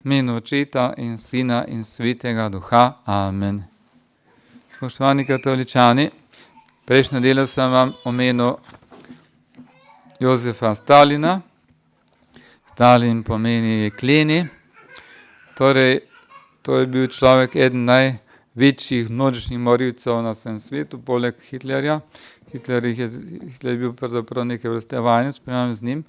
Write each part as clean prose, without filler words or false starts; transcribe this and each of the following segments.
imenu Očeta in Sina in Svetega Duha. Amen. Spoštovani katoličani, prejšnjo nedeljo sem vam omenil Jozefa Stalina. Stalin pomeni jekleni. Torej, to je bil človek eden največjih množičnih morilcev na vsem svetu, poleg Hitlerja. Hitler je bil pravzaprav neke vrste vajenec, primerjam z njim.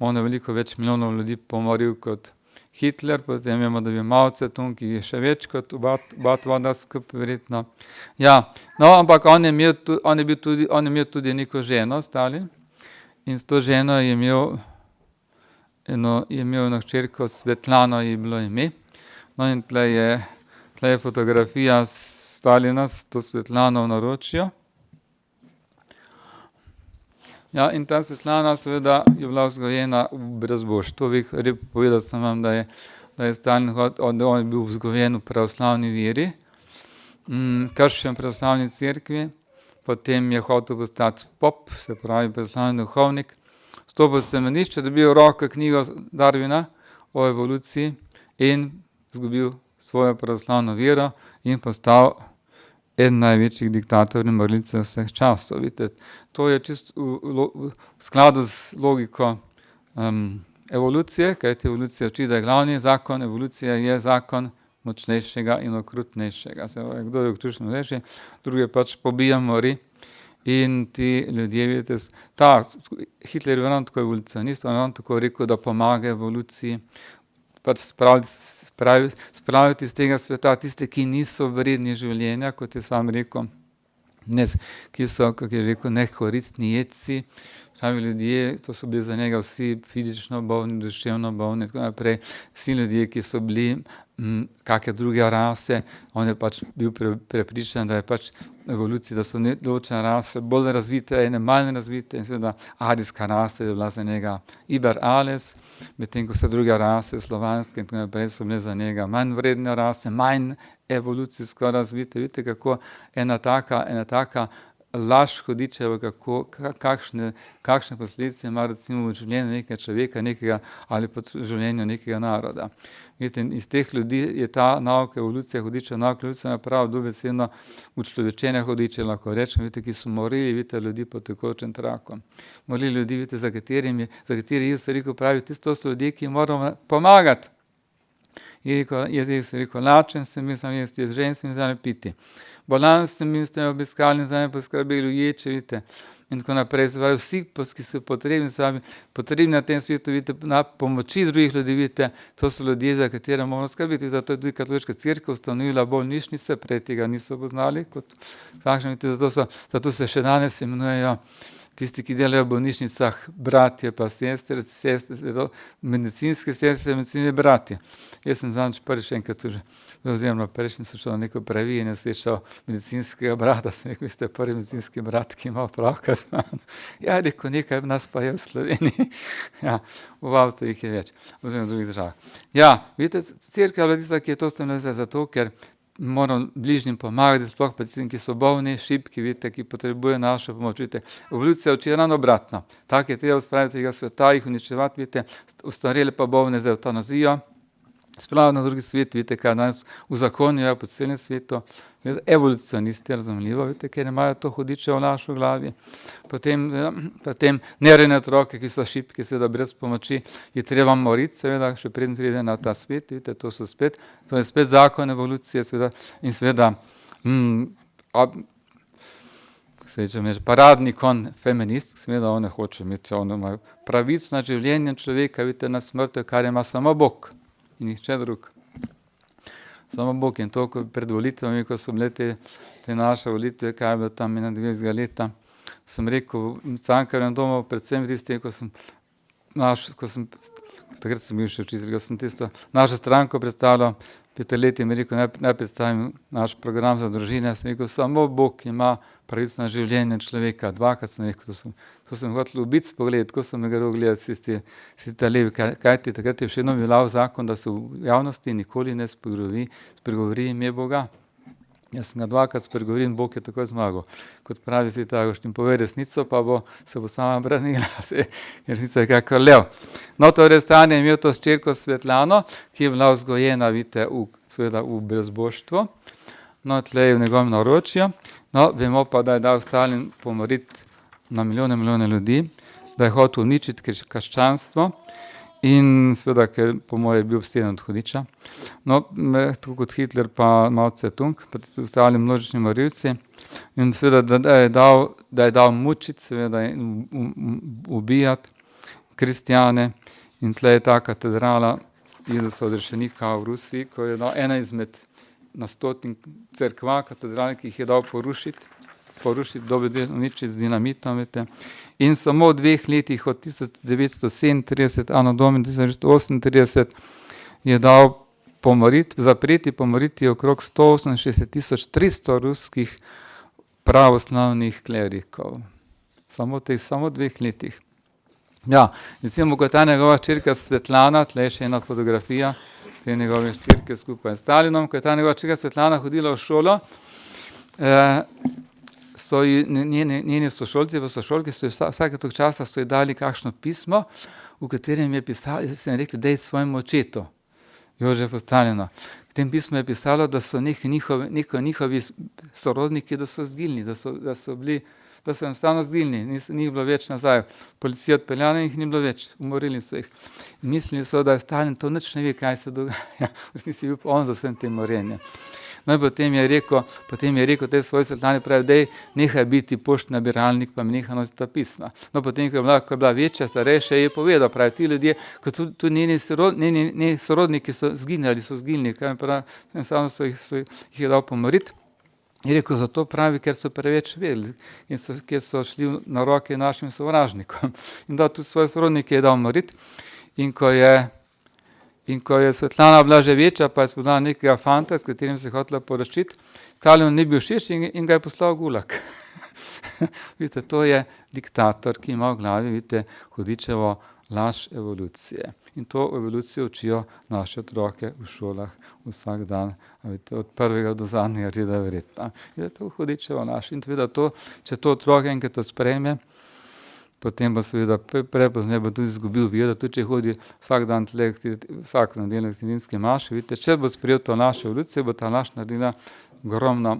On je veliko več milijonov ljudi pomoril kot Hitler, potem vemo, da je bil Mao Tse-tung, ki je še več kot oba dva skupaj verjetno. Ja, no, ampak on je imel tudi neko ženo, Stalin, in s to ženo je imel eno hčerko, Svetlano je bilo ime. No, in tle je fotografija Stalina s to Svetlano v naročju. Ja, in ta Svetlana seveda je bila vzgojena v brezboštvu. Povedal sem vam, da je Stalin on je bil vzgojen v pravoslavni veri, krščen pravoslavni cerkvi, potem je hotel postati pop, se pravi pravoslavni duhovnik. Vstopil v semenišče, dobil v roke knjigo Darwina o evoluciji in izgubil svojo pravoslavno vero in postal eden največjih diktatorjev in morilcev vseh časov. Vidite, to je čisto v skladu z logiko evolucije, kajti evolucija uči, da je glavni zakon, evolucija je zakon močnejšega in okrutnejšega. Se pravi, kdo je okrutnejši, druge pač pobija, mori. In ti ljudje, vidite, Hitler je ravno tako evolucionist, on je ravno tako rekel, da pomaga evoluciji, pač spraviti iz tega sveta tiste, ki niso vredni življenja, kot je sam rekel, ki so, kako je rekel, nekoristni jedci. Pravi ljudje, to so bili za njega vsi fizično bolni, duševno bolni, tako naprej. Vsi ljudje, ki so bili kakšne druge rase, on je pač bil prepričan, da je pač evolucija, da so določene rase bolj razvite, ene manj razvite, in seveda arijska rasa je bila za njega iber alles, medtem ko so druge rase, slovanske in tako naprej, so bile za njega manj vredne rase, manj evolucijsko razvite. Vidite, kako ena taka laž hudičeva, kakšne posledice ima recimo v življenju nekega človeka, ali pa v življenju nekega naroda. Vidite, iz teh ljudi je ta nauka evolucija hudičeva, nauka evolucija prav dobesedno učlovečenja hudiče, lahko rečem, vidite, ki so morili, vidite, ljudi po tekočem traku. Morili ljudi, vidite, za kateri Jezus rekel, pravi, to so ljudje, ki moramo pomagati. Jezus je rekel, lačen sem bil, sem jesti, žen sem bil, piti. Bolan sem bil, ste me obiskali in za me poskrbeli, uječe, vidite, in tako naprej. Vsi, ki so potrebni na tem svetu, vidite, na pomoči drugih ljudi, vidite, to so ljudje, za katere moramo skrbeti. Zato je tudi katoliška cerkev ustanovila bolnišnice, prej tega niso poznali kot takšne, vidite, zato se še danes imenujejo tisti, ki delajo v bolnišnicah, bratje pa sestre, medicinske sestre, medicinske bratje. Jaz sem zadnjič prvič enkrat oziroma prejšnji sem šel na neko pravljenje, slišal medicinskega brata, sem rekel, vi ste prvi medicinski brat, ki ima opravka z mano. Ja, rekel, nekaj nas pa je v Sloveniji. Ja, v Avstriji jih je več, oziroma v drugih državah. Ja, vidite, cerkev je tista, ki je to ustanovila zato, ker moramo bližnjim pomagati, sploh pa tistim, ki so bolni, šibki, vidite, ki potrebujejo našo pomoč. Vidite, evolucija uči ravno obratno. Tako je treba spraviti tega sveta, jih uničevati, vidite, ustvarili pa bolne za evtanazijo, spraviti na drugi svet, vidite, kaj danes uzakonjajo po celem svetu. Evolucionisti, razumljivo, vidite, ker imajo to hudiče v naši glavi. Potem nerejene otroke, ki so šibki, seveda brez pomoči, je treba moriti, seveda, še preden pride na ta svet, vidite, to je spet zakon evolucije, seveda, in seveda paradni kon feministk, seveda, one hoče imeti, one imajo pravico na življenje človeka, vidite, na smrt, kar ima samo Bog in nihče drug. Samo Bog. In to, pred volitvami, ko so bile te naše volitve, kaj je bilo tam 21. leta, sem rekel v Cankarjevem domu, predvsem tiste, takrat sem bil še učitelj, ko sem tisto našo stranko predstavljal, 5 let mi rekel, naj predstavim naš program za družine, sem rekel, samo Bog ima pravico na življenje človeka. Dvakrat sem rekel, to sem hotel ubiti pogled, ko sem ga gledati, si ta levi, kajti takrat je še vedno veljal zakon, da se v javnosti nikoli ne spregovori ime Boga. Jaz sem ga dvakrat spregovoril in Bog je takoj zmagal. Kot pravi Sveti Avguštin, pove resnico, pa se bo sama branila, resnica je kakor lev. No, torej Stan je imel to hčerko Svetlano, ki je bila vzgojena, vidite, seveda v brezboštvu. No, tle je v njegovem naročju. No, vemo pa, da je dal Stalin pomoriti na milijone ljudi, da je hotel uničiti krščanstvo in seveda, ker po moje je bil obseden od hudiča. No, tako kot Hitler pa Mao Tse-tung, pa ostali množični morilci. In seveda, da je dal mučiti, seveda ubijati kristjane. In tle je ta katedrala Jezusa odrešenika v Rusiji, ko je dal ena izmed na 100 cerkva, katedral, ki jih je dal porušiti, dobe uničiti z dinamitom, vete. In samo v 2 letih, od 1937 ano domini 1938, je dal pomoriti okrog 168.300 ruskih pravoslavnih klerikov. Samo v 2 letih. Ja, recimo, ko je ta njegova hčerka Svetlana, tle je še ena fotografija te njegove hčerke skupaj s Stalinom, ko je ta njegova hčerka Svetlana hodila v šolo, so njeni sošolci v sošolki vsake tog časa so ji dali kakšno pismo, v katerem je pisalo, sem rekli, dej svojemu očetu, Jožefu Stalinu. V tem pismu je pisalo, da so njihovi sorodniki, da so zginili, da so enostavno zginili, ni bilo več nazaj. Policija odpeljala in jih ni bilo več, umorili so jih. In mislili so, da je Stalin to nič ne ve, kaj se dogaja. V resnici je bil on za vsem tem morenjem. No in potem je rekel tej svoji Svetlani, pravi, dej, nehaj biti poštni nabiralnik, pa mi nehaj nositi ta pisma. No potem, ko je bila večja, starejša, je povedal, pravi, ti ljudje, ko tudi njeni sorodniki so zginili, kaj pravi, enostavno so jih je dal pomoriti. Je rekel, zato pravi, ker so preveč vedeli in ker so šli na roke našim sovražnikom. In da tudi svoje sorodnike je dal moriti. In ko je Svetlana bila že večja, pa je spoznala nekega fanta, s katerim se je hotela poročiti, Stalinu ni bil všeč in ga je poslal v Gulag. Vidite, to je diktator, ki ima v glavi, vidite, hudičevo laž evolucije. In to evolucijo učijo naše otroke v šolah vsak dan, vidite, od prvega do zadnjega reda verjetno. Je to hudičevo laž. In seveda to, če to otrok enkrat to sprejme, potem bo seveda prepozneje bo tudi izgubil vero, tudi če hodi vsak dan vsak nedeljo k nedeljski maši, vidite, če bo sprejel to laž evolucije, bo ta laž naredila ogromno,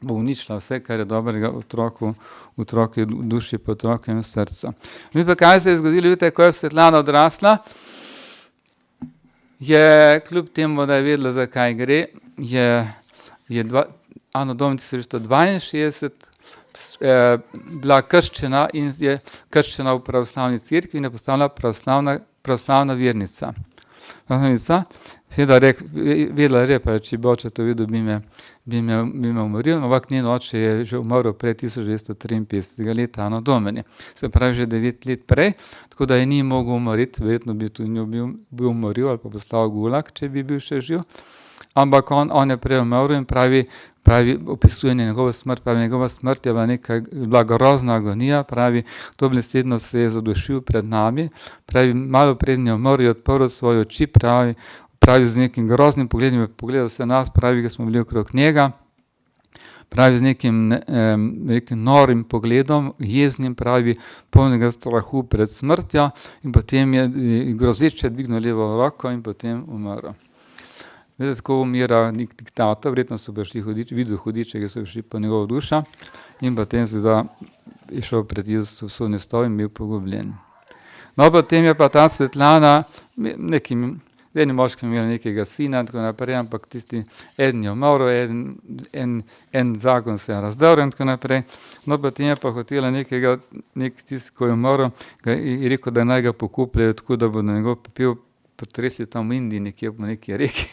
bo uničila vse, kar je dobrega otroku duši, po otrokovem srcu. Mi pa kaj se je zgodilo, vidite, ko je Svetlana odrasla, je kljub temu, da je vedela, za kaj gre, je ano domini 1962 bila krščena in je krščena v pravoslavni cerkvi in je postala pravoslavna vernica. Vedela je, pa če bi oče to videl, bi me umoril, ampak njen oče je že umrl pred 1953 leta ano domini. Se pravi že 9 let prej, tako da je ni mogel umoriti, verjetno bi tudi njo bil umoril ali pa poslal v Gulag, če bi bil še živ. Ampak on je prej umrl in pravi, opisuje njegovo smrt, pravi, njegova smrt je bila grozna agonija, pravi, dobesedno se je zadušil pred nami, pravi, malo pred njo umrl je odprl svoje oči, pravi z nekim groznim pogledom je pogledal vse nas, pravi, ki smo bili okrog njega, pravi z nekim norim pogledom, jeznim, pravi, polnega strahu pred smrtjo in potem je grozeče dvignil levo roko in potem umrl. Vedete, tako umira nek diktator, verjetno so prišli videli hudiče, ki so prišli po njegovo dušo in potem seveda je šel pred Jezusom sodni stol in bil pogubljen. No, potem je pa ta Svetlana, eni moški imeli nekega sina in tako naprej, ampak tisti eden je umrl, en zakon se je razdrl in tako naprej. No, potem je pa hotela tisti, ko je umrl, je rekel, da naj ga pokupljajo tako, da bo na njegov pepel potresli tam v Indiji, nekje po neki reki.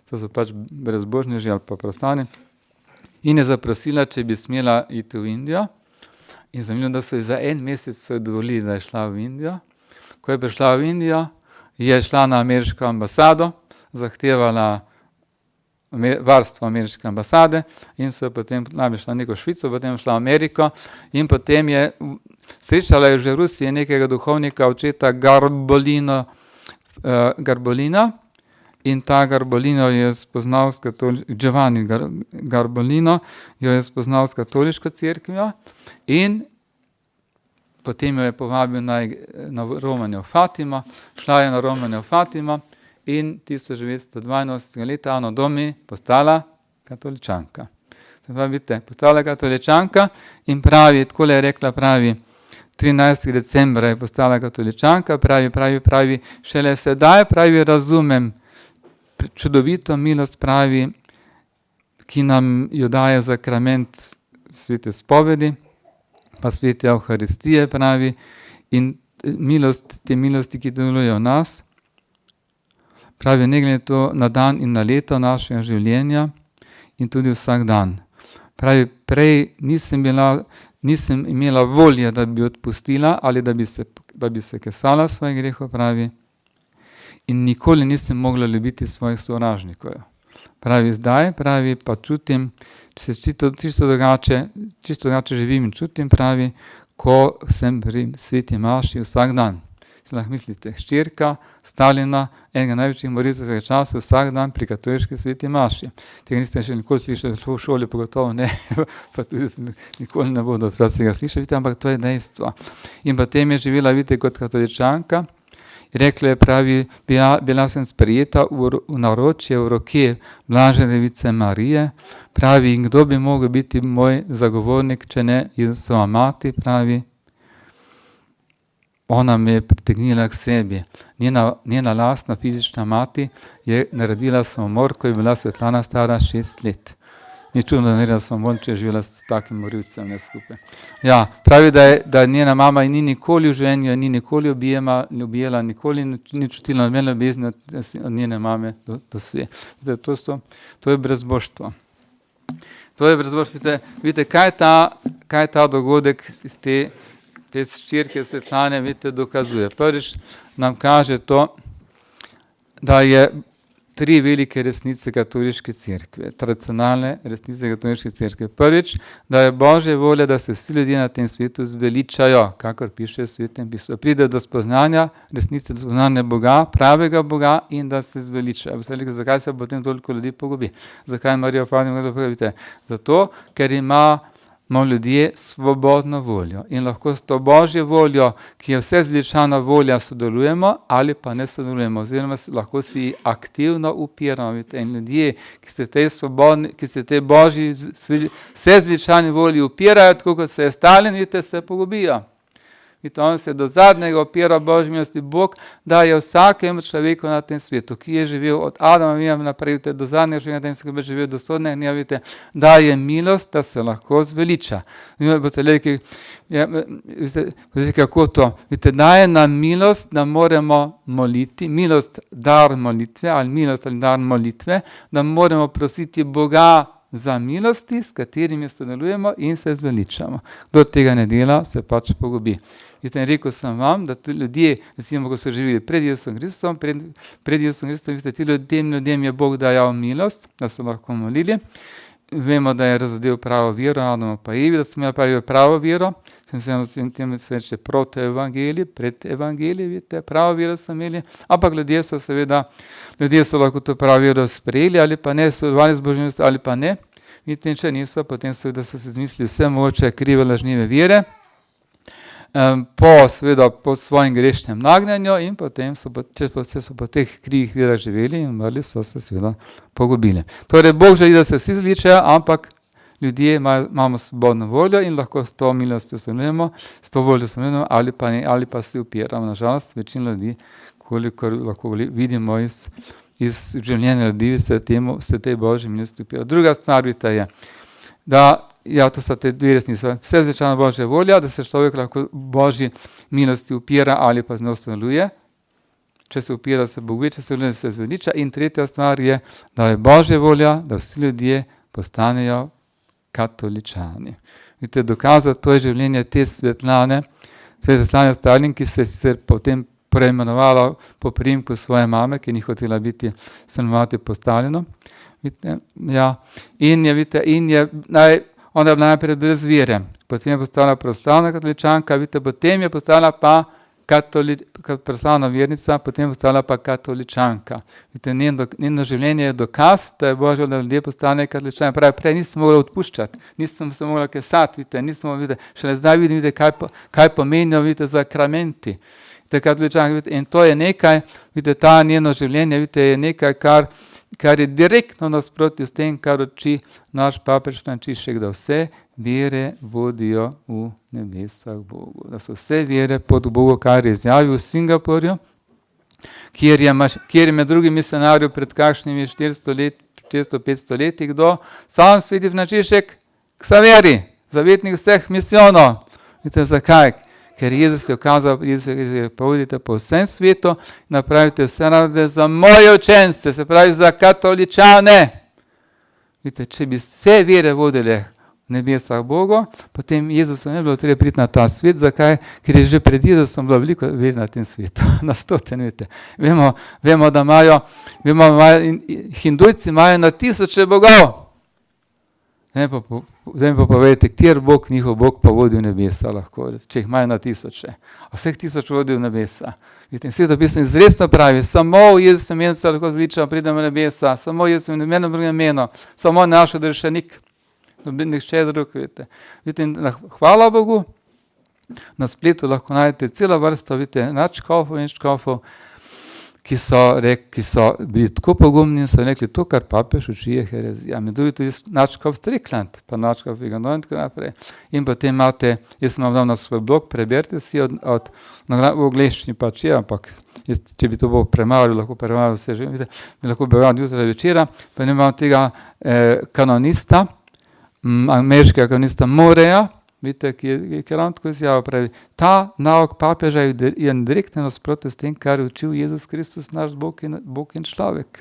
To so pač brezbožneži ali pa pravoslavni. In je zaprosila, če bi smela iti v Indijo. In zanimivo, da so ji za 1 mesec dovolili, da je šla v Indijo. Ko je prišla v Indijo, je šla na ameriško ambasado, zahtevala varstvo ameriške ambasade in so potem najprej šla neko Švico, potem šla v Ameriko in potem je srečala je že v Rusiji nekega duhovnika, očeta Garbolina in ta Garbolino je spoznal Giovanni Garbolino jo je spoznal s katoliško cerkvijo in potem jo je povabil na romanjo Fatimo, šla je na romanjo Fatimo in 1982 leta Anno Domini postala katoličanka. Vidite, postala katoličanka in pravi, takole je rekla, pravi, 13. decembra je postala katoličanka, pravi, šele sedaj, pravi, razumem čudovito milost, pravi, ki nam jo daje sakrament svete spovedi, pa svete Evharistije, pravi, in te milosti, ki delujejo v nas, pravi, ne glede to na dan in na leto našega življenja in tudi vsak dan. Pravi, prej nisem imela volje, da bi odpustila ali da bi se kesala svojih grehov, pravi, in nikoli nisem mogla ljubiti svojih sovražnikov. Pravi, zdaj, pravi, pa čutim, se čisto drugače živim in čutim, pravi, ko sem pri sveti maši vsak dan. Si lahko mislite, hčerka Stalina, enega največjih morilcev časa, vsak dan pri katoliški sveti maši. Tega niste še nikoli slišali, v šoli pogotovo ne, pa tudi nikoli ne bodo otroci tega slišali, ampak to je dejstvo. In potem je živela, vidite, kot katoličanka, rekla je, pravi, bila sem sprejeta v naročje v roke Blažene Device Marije, pravi, in kdo bi mogel biti moj zagovornik, če ne Jezusova mati, pravi, ona me je pritegnila k sebi. Njena lastna fizična mati je naredila samomor, ko je bila Svetlana stara 6 let. Ni čudno, da je naredila samomor, če je živela s takim morilcem ne skupaj. Ja, pravi, da njena mama ni nikoli v življenju, ni nikoli objela, nikoli ni čutila nobene ljubezni od njene mame do sve. To je brezbožstvo. To je brezbožstvo. Vidite, kaj je ta dogodek iz te hčerke Svetlane, vidite, dokazuje. Prvič nam kaže to, da je 3 velike resnice katoliške cerkve, tradicionalne resnice katoliške cerkve. Prvič, da je Božja volja, da se vsi ljudje na tem svetu zveličajo, kakor piše v Svetem pismu. Pride do spoznanja resnice, do spoznanja Boga, pravega Boga in da se zveličajo. Zakaj se potem toliko ljudi pogubi? Zakaj Marija Fatima pogubite? Zato, ker imamo ljudje svobodno voljo in lahko s to Božjo voljo, ki je vse zveličana volja, sodelujemo ali pa ne sodelujemo, oziroma lahko si aktivno upiramo. In ljudje, ki se tej svobodni, ki se tej Božji vse zveličani volji upirajo, tako kot se je Stalin, vidite, se pogubijo. Vidite, on se do zadnjega upira Božji milosti. Bog daje vsakemu človeku na tem svetu, ki je živel od Adama naprej, do zadnjega človeka na tem svetu, ki je živel do sodnega dneva, vidite, daje milost, da se lahko zveliča. Vidite, kako to? Vidite, daje nam milost, da moramo moliti, milost dar molitve ali milost ali dar molitve, da moramo prositi Boga za milosti, s katerimi sodelujemo in se zveličamo. Kdo tega ne dela, se pač pogubi. Vidite, rekel sem vam, da ljudje, recimo, ko so živeli pred Jezusom Kristom, vidite, tem ljudem je Bog dajal milost, da so lahko molili. Vemo, da je razodel pravo vero, Adamo pa Evi, da smo imeli pravo vero, tem se reče protoevangelij, pred evangelij, vidite, pravo vero so imeli, ampak ljudje so lahko to pravo vero sprejeli ali pa ne, sodelovali z Božjo milostjo ali pa ne. Vidite, če niso, potem so se izmislili vse mogoče krive, lažnive vere, po svojem grešnem nagnanju in potem so po teh krivih verah živeli in umrli, so se seveda pogubili. Torej, Bog želi, da se vsi zveličajo, ampak ljudje imamo svobodno voljo in lahko s to milostjo sodelujemo, s to voljo sodelujemo ali pa se upiramo. Nažalost, večina ljudi, kolikor lahko vidimo iz življenja ljudi, se tej Božji milosti upira. Druga stvar je, da to so te 2 resnice. Vse zveličana Božja volja, da se človek lahko Božji milosti upira ali pa z njo sodeluje. Če se upira, se Bog če se se zveliča. In tretja stvar je, da je Božja volja, da vsi ljudje postanejo katoličani. Vidite, dokazati to je življenje te Svetlane Stalin, ki se je sicer potem preimenovala po priimku svoje mame, ki ni hotela biti stanovati po Stalinu. Vidite, ja. Ona je bila najprej brez vere, potem je postala pravoslavna katoličanka, vidite, potem je postala pa pravoslavna vernica, potem postala pa katoličanka. Vidite, njeno življenje je dokaz, da je Božje, da ljudje postane katoličani. Pravi, prej nisem mogla odpuščati, nisem se mogla kesati, vidite, šele zdaj vidim, kaj pomenijo, vidite, zakramenti. In to je nekaj, vidite, ta njeno življenje, vidite, je nekaj, kar je direktno nasprotju s tem, kar uči naš papež Frančišek, da vse vere vodijo v nebesah Bogu. Da so vse vere pod Bogu, kar je izjavil v Singapurju, kjer je med drugim misionarjev pred kakšnimi 400-500 leti kdo, sam sveti Frančišek Ksaveri, zavetnik vseh misijonov. Vidite, zakaj? Ker Jezus je ukazal, povedite po vsem svetu, napravite vse narode za moje učence, se pravi za katoličane. Vidite, če bi vse vere vodile v nebesah Bogu, potem Jezusu ne bi bilo treba priti na ta svet. Zakaj? Ker je že pred Jezusom bilo veliko ver na tem svetu, na stotine. Vemo, da imajo Hindujci imajo na tisoče bogov. Zdaj pa povedite, kjer Bog, njihov Bog pa vodi v nebesa lahko, če jih imajo na tisoče. A vseh tisoč vodi v nebesa. Vidite, in Svetopismo izrecno pravi, samo v Jezusovem imenu se lahko zveličamo, pridemo v nebesa, samo v Jezusovem imenu, drugem imenu, samo naš odrešenik, nihče drug, vidite. Hvala Bogu, na spletu lahko najdete celo vrsto, vidite, nadškofov in škofov, ki so bili tako pogumni in so rekli, to, kar papež uči, je herezija. Med drugim tudi nadškof Strickland, pa nadškof Viganov in tako naprej. In potem imate, jaz sem vam dal na svoj blog, preberite si v angleščini pač je, ampak če bi to Bog premavil, lahko premavil vse že, vidite, bi lahko bevali jutra večera, pa imam tega kanonista, ameriškega kanonista Moreja, vidite, ki je ravno tako izjavil, pravi, ta nauk papeža je direktno nasprotje s tem, kar je učil Jezus Kristus, naš Bog in človek.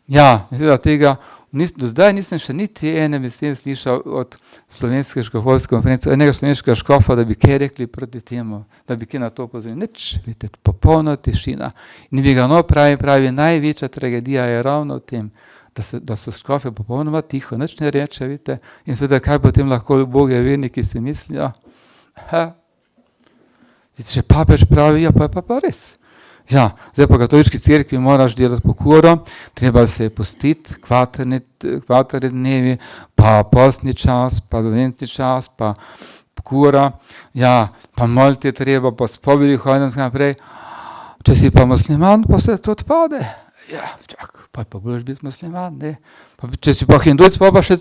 Ja, mislim, tega, do zdaj nisem še niti ene besede slišal od slovenske škofovske konference, enega slovenskega škofa, da bi kaj rekli proti temu, da bi kaj na to pozorili. Nič, vidite, popolna tišina. In Viganov pravi, največja tragedija je ravno v tem, da so škofe popolnoma tiho, nič ne reče, vidite, in seveda, kaj potem lahko Boge verniki si mislijo? Vidite, če papež pravi, ja, pa je pa res. Ja, zdaj po katoliški cerkvi moraš delati pokuro, treba se pustiti, kvaterni dnevi, pa postni čas, pa adventni čas, pa pokura, ja, pa moliti treba, pa spovedi hoditi in tako naprej. Če si pa musliman, pa se to odpade. Ja, čak, pa boš biti musliman, ne. Pa, če si pa hindujc, pa še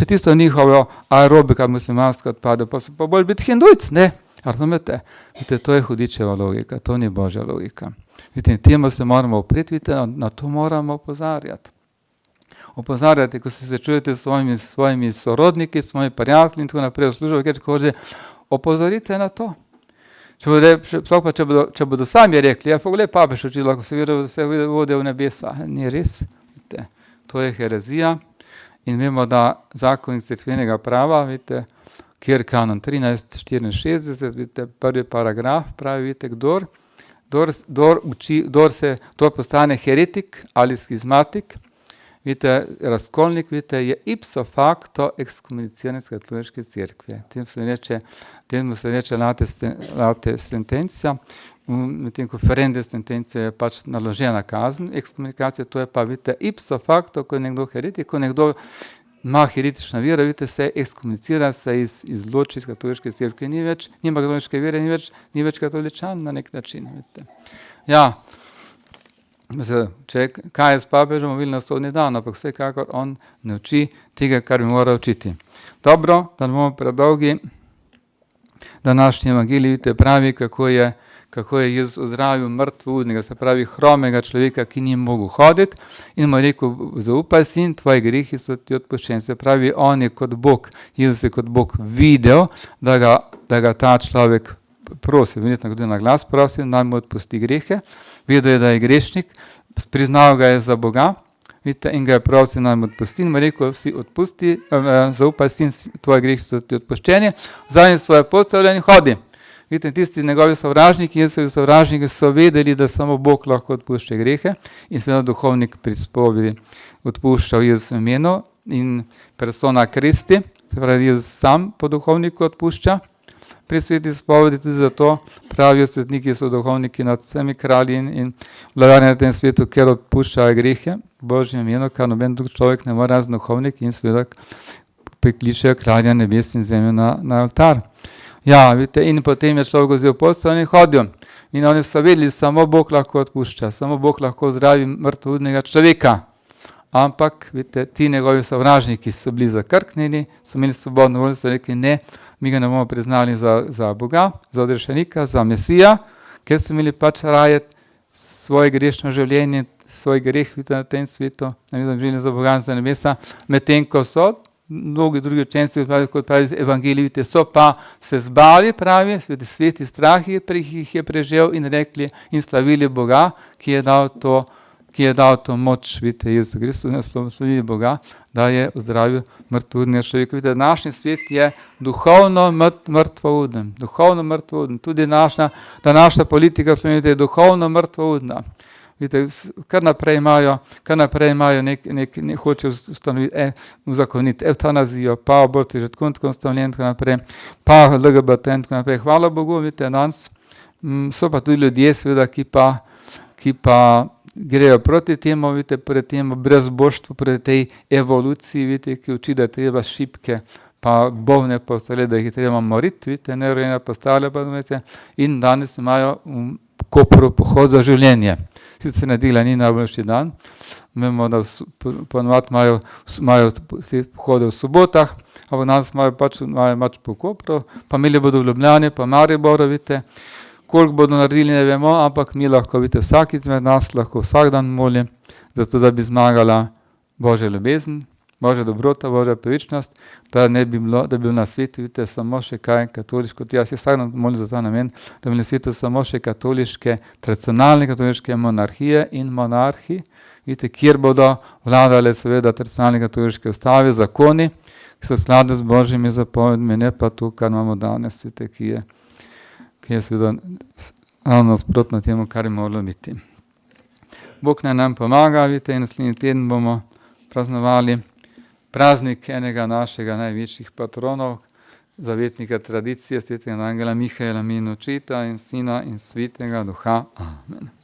tisto njihovo aerobika muslimanska odpade, pa si pa boš biti hindujc, ne. Razumete? Vidite, to je hudičeva logika, to ni Božja logika. Vidite, temu se moramo opreti, vidite, na to moramo opozarjati. Opozarjati, ko se srečujete s svojimi sorodniki, s svojimi prijatelji in tako naprej v službo, kjerkoli, opozorite na to. Če bodo sami rekli, ja, poglej, papež uči, lahko se vodijo v nebesa. Ni res. Vidite, to je herezija. In vemo, da zakonik cerkvenega prava, vidite, kjer kanon 1364, vidite, prvi paragraf pravi, vidite, kdor postane heretik ali schizmatik, vidite, razkolnik, vidite, je ipso facto ekskomuniciran iz katoliške cerkve. Temu se reče late sentencija, medtem ko ferende sentencija je pač naložena kazen, ekskomunikacija, to je pa, vidite, ipso facto, ko je nekdo heretik, ko nekdo ima heretična vera, vidite, se ekskomunicira, se izloči iz katoliške cerkve, nima katoliške vere, ni več katoličan na nek način, vidite. Ja, kaj je s papežem, vil na sodni dan, ampak vsekakor on ne uči tega, kar bi moral učiti. Dobro, da ne bomo predolgi, današnji evangelij, vidite, pravi, kako je Jezus ozdravil mrtvoudnega, se pravi hromega človeka, ki ni mogel hoditi, in mu je rekel, zaupaj, sin, tvoji grehi so ti odpuščeni. Se pravi, on je kot Bog, Jezus je kot Bog videl, da ga ta človek prosi, verjetno tudi na glas prosi, naj mu odpusti grehe, vedel je, da je grešnik, priznal ga je za Boga, vidite, in ga je prosil, naj mu odpusti, in mu je rekel, si odpusti, zaupaj, sin, tvoji grehi so ti odpuščeni, vzemi svoje postelje in hodi. Vidite, tisti njegovi sovražniki, Jezusovi sovražniki so vedeli, da samo Bog lahko odpušča grehe, in seveda duhovnik pri spovedi odpušča v Jezusovem imenu in persona Kristi, se pravi, Jezus sam po duhovniku odpušča. pri sveti spovedi, tudi zato pravijo svetniki, so duhovniki nad vsemi kralji in vladarji na tem svetu, ker odpuščajo grehe v Božjem imenu, kar noben drug človek ne more, razen duhovnik, in seveda prikličejo kralja nebes in zemlje na oltar. Ja, vidite, in potem je človek vzel posteljo in hodil. In oni so vedeli, samo Bog lahko odpušča, samo Bog lahko zdravi mrtvoudnega človeka. Ampak, vidite, ti njegovi sovražniki so bili zakrknjeni, so imeli svobodno voljo, so rekli, ne, mi ga ne bomo priznali za Boga, za odrešenika, za Mesija, ker so imeli pač raje svoje grešno življenje, svoj greh, vidite, na tem svetu, življenje za Boga in za nebesa, medtem ko so mnogi drugi učenci, kot pravi evangelij, vidite, so pa se zbali, pravi, sveti strah jih je prežel in rekli in slavili Boga, ki je dal to moč, vidite, Jezus Kristus, ne slavili Boga, da je ozdravil mrtvoudnega človeka. Vidite, današnji svet je duhovno mrtvouden, tudi današnja politika je duhovno mrtvoudna. Vidite, kar naprej imajo hoče ustanoviti, uzakoniti evtanazijo, pa abort je že tako ustanovljen, tako naprej, pa LGBT in tako naprej. Hvala Bogu, vidite, danes so pa tudi ljudje, seveda, ki pa grejo proti temu, vidite, proti temu brezboštvu, proti tej evoluciji, vidite, ki uči, da je treba šibke, pa bolne postale, da jih je treba moriti, vidite, neurejene postale, pa vidite, in danes imajo Kopru pohod za življenje. Sicer nedela ni najboljši dan, vemo, da ponovadi imajo te pohode v sobotah, ampak danes imajo pač po Kopru, pa imeli bodo v Ljubljani, pa Mariboru, vidite, koliko bodo naredili, ne vemo, ampak mi lahko, vidite, vsak izmed nas lahko vsak dan moli, zato da bi zmagala Božja ljubezen, Božja dobrota, Božja pravičnost, da bi bil na svetu, vidite, samo še kaj katoliško, jaz se vsak dan molim za ta namen, da bi na svetu samo še katoliške, tradicionalne katoliške monarhije in monarhi, vidite, kjer bodo vladale seveda tradicionalne katoliške ustave, zakoni, ki so skladni z Božjimi zapovedmi, ne pa to, kar imamo danes, vidite, ki je seveda ravno nasprotno temu, kar je moralo biti. Bog naj nam pomaga, vidite, in naslednji teden bomo praznovali praznik enega našega največjih patronov, zavetnika tradicije, svetega angela Mihaela, in Očeta in Sina in Svetega Duha. Amen.